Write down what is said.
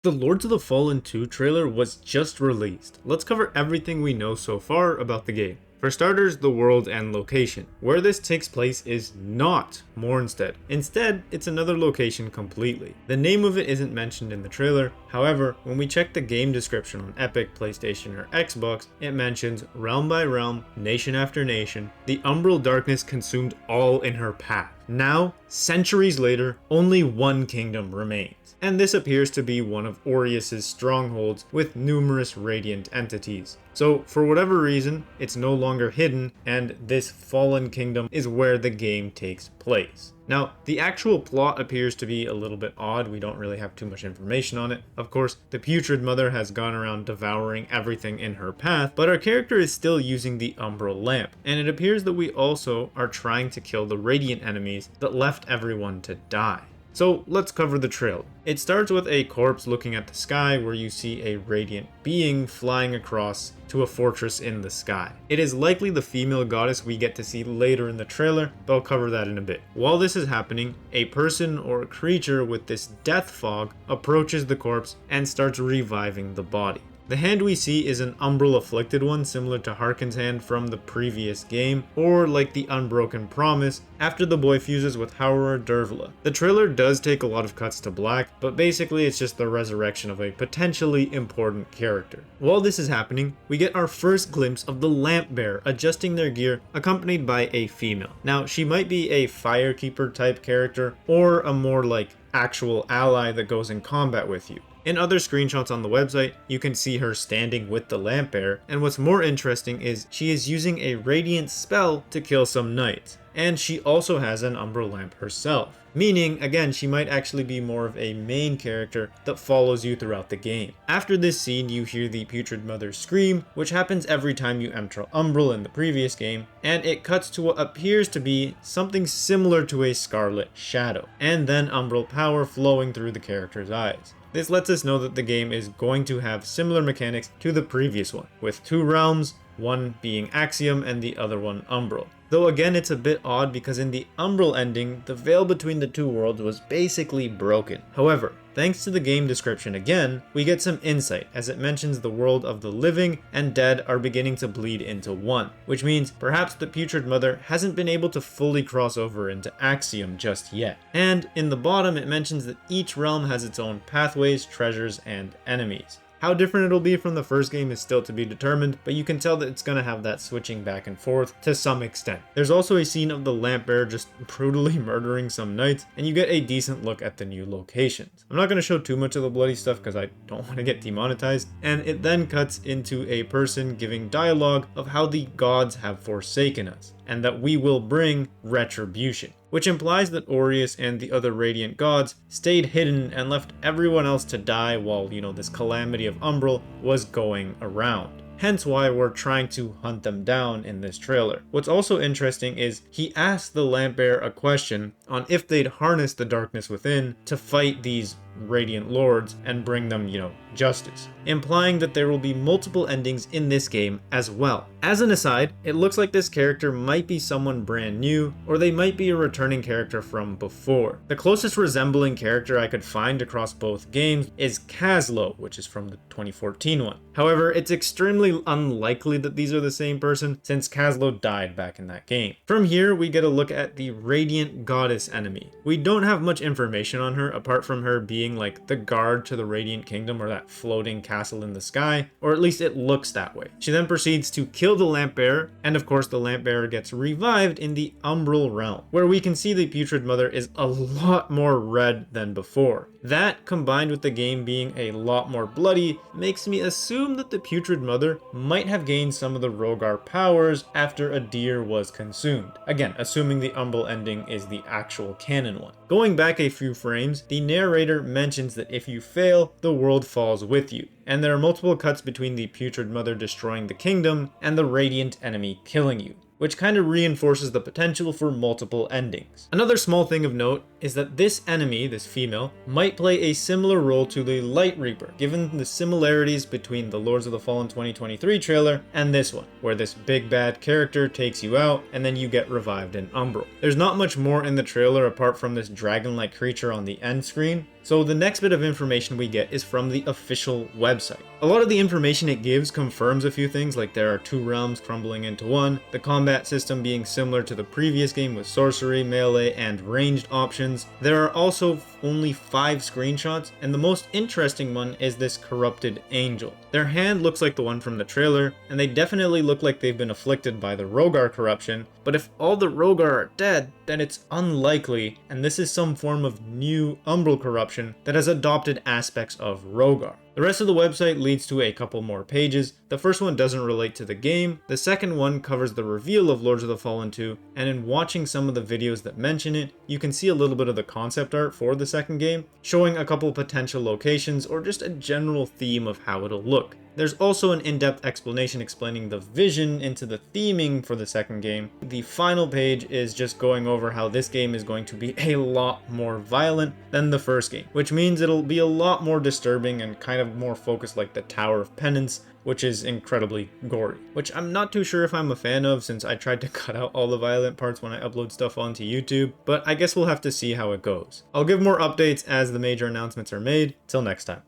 The Lords of the Fallen 2 trailer was just released. Let's cover everything we know so far about the game. For starters, the world and location. Where this takes place is not Mornstead. Instead, it's another location completely. The name of it isn't mentioned in the trailer. However, when we check the game description on Epic, PlayStation, or Xbox, it mentions realm by realm, nation after nation, the umbral darkness consumed all in her path. Now, centuries later, only one kingdom remains. And this appears to be one of Aureus' strongholds with numerous radiant entities. So for whatever reason, it's no longer hidden, and this fallen kingdom is where the game takes place. Now, the actual plot appears to be a little bit odd. We don't really have too much information on it. Of course, the Putrid Mother has gone around devouring everything in her path, but our character is still using the Umbral Lamp, and it appears that we also are trying to kill the radiant enemies that left everyone to die. So let's cover the trailer. It starts with a corpse looking at the sky where you see a radiant being flying across to a fortress in the sky. It is likely the female goddess we get to see later in the trailer, but I'll cover that in a bit. While this is happening, a person or creature with this death fog approaches the corpse and starts reviving the body. The hand we see is an Umbral Afflicted one, similar to Harkon's hand from the previous game, or like the Unbroken Promise after the boy fuses with Haura Dervla. The trailer does take a lot of cuts to black, but basically it's just the resurrection of a potentially important character. While this is happening, we get our first glimpse of the Lamp Bearer adjusting their gear, accompanied by a female. Now, she might be a Firekeeper type character, or a more like actual ally that goes in combat with you. In other screenshots on the website, you can see her standing with the Lamp Bearer, and what's more interesting is she is using a radiant spell to kill some knights, and she also has an Umbral Lamp herself. Meaning, again, she might actually be more of a main character that follows you throughout the game. After this scene, you hear the Putrid Mother scream, which happens every time you enter Umbral in the previous game, and it cuts to what appears to be something similar to a Scarlet Shadow, and then Umbral power flowing through the character's eyes. This lets us know that the game is going to have similar mechanics to the previous one, with two realms, one being Axiom and the other one Umbral. Though again, it's a bit odd because in the Umbral ending, the veil between the two worlds was basically broken. However, thanks to the game description again, we get some insight as it mentions the world of the living and dead are beginning to bleed into one, which means perhaps the Putrid Mother hasn't been able to fully cross over into Axiom just yet. And in the bottom, it mentions that each realm has its own pathways, treasures, and enemies. How different it'll be from the first game is still to be determined, but you can tell that it's going to have that switching back and forth to some extent. There's also a scene of the Lamp Bearer just brutally murdering some knights, and you get a decent look at the new locations. I'm not going to show too much of the bloody stuff because I don't want to get demonetized, and it then cuts into a person giving dialogue of how the gods have forsaken us, and that we will bring retribution, which implies that Aureus and the other Radiant gods stayed hidden and left everyone else to die while, this calamity of Umbral was going around. Hence why we're trying to hunt them down in this trailer. What's also interesting is he asked the Lamp Bearer a question on if they'd harness the darkness within to fight these Radiant Lords and bring them, justice, implying that there will be multiple endings in this game as well. As an aside, it looks like this character might be someone brand new, or they might be a returning character from before. The closest resembling character I could find across both games is Kaslo, which is from the 2014 one. However, it's extremely unlikely that these are the same person, since Kaslo died back in that game. From here, we get a look at the Radiant Goddess enemy. We don't have much information on her, apart from her being like the guard to the Radiant Kingdom, or that floating castle in the sky, or at least it looks that way. She then proceeds to kill the Lamp Bearer, and of course the Lamp Bearer gets revived in the Umbral realm, where we can see the Putrid Mother is a lot more red than before. That, combined with the game being a lot more bloody, makes me assume that the Putrid Mother might have gained some of the Rogar powers after a deer was consumed. Again, assuming the Umbral ending is the actual canon one. Going back a few frames, the narrator mentions that if you fail, the world falls with you, and there are multiple cuts between the Putrid Mother destroying the kingdom and the Radiant enemy killing you, which kind of reinforces the potential for multiple endings. Another small thing of note is that this enemy, this female, might play a similar role to the Light Reaper, given the similarities between the Lords of the Fallen 2023 trailer and this one, where this big bad character takes you out and then you get revived in Umbral. There's not much more in the trailer apart from this dragon-like creature on the end screen, So the next bit of information we get is from the official website. A lot of the information it gives confirms a few things, like there are 2 realms crumbling into one, the combat system being similar to the previous game with sorcery, melee, and ranged options. There are also only 5 screenshots, and the most interesting one is this corrupted angel. Their hand looks like the one from the trailer, and they definitely look like they've been afflicted by the Rogar corruption, but if all the Rogar are dead, then it's unlikely, and this is some form of new umbral corruption that has adopted aspects of Rogar. The rest of the website leads to a couple more pages. The first one doesn't relate to the game, the second one covers the reveal of Lords of the Fallen 2, and in watching some of the videos that mention it, you can see a little bit of the concept art for the second game, showing a couple potential locations or just a general theme of how it'll look. There's also an in-depth explanation explaining the vision into the theming for the second game. The final page is just going over how this game is going to be a lot more violent than the first game, which means it'll be a lot more disturbing and kind of more focused like the Tower of Penance, which is incredibly gory, which I'm not too sure if I'm a fan of since I tried to cut out all the violent parts when I upload stuff onto YouTube, but I guess we'll have to see how it goes. I'll give more updates as the major announcements are made. Till next time.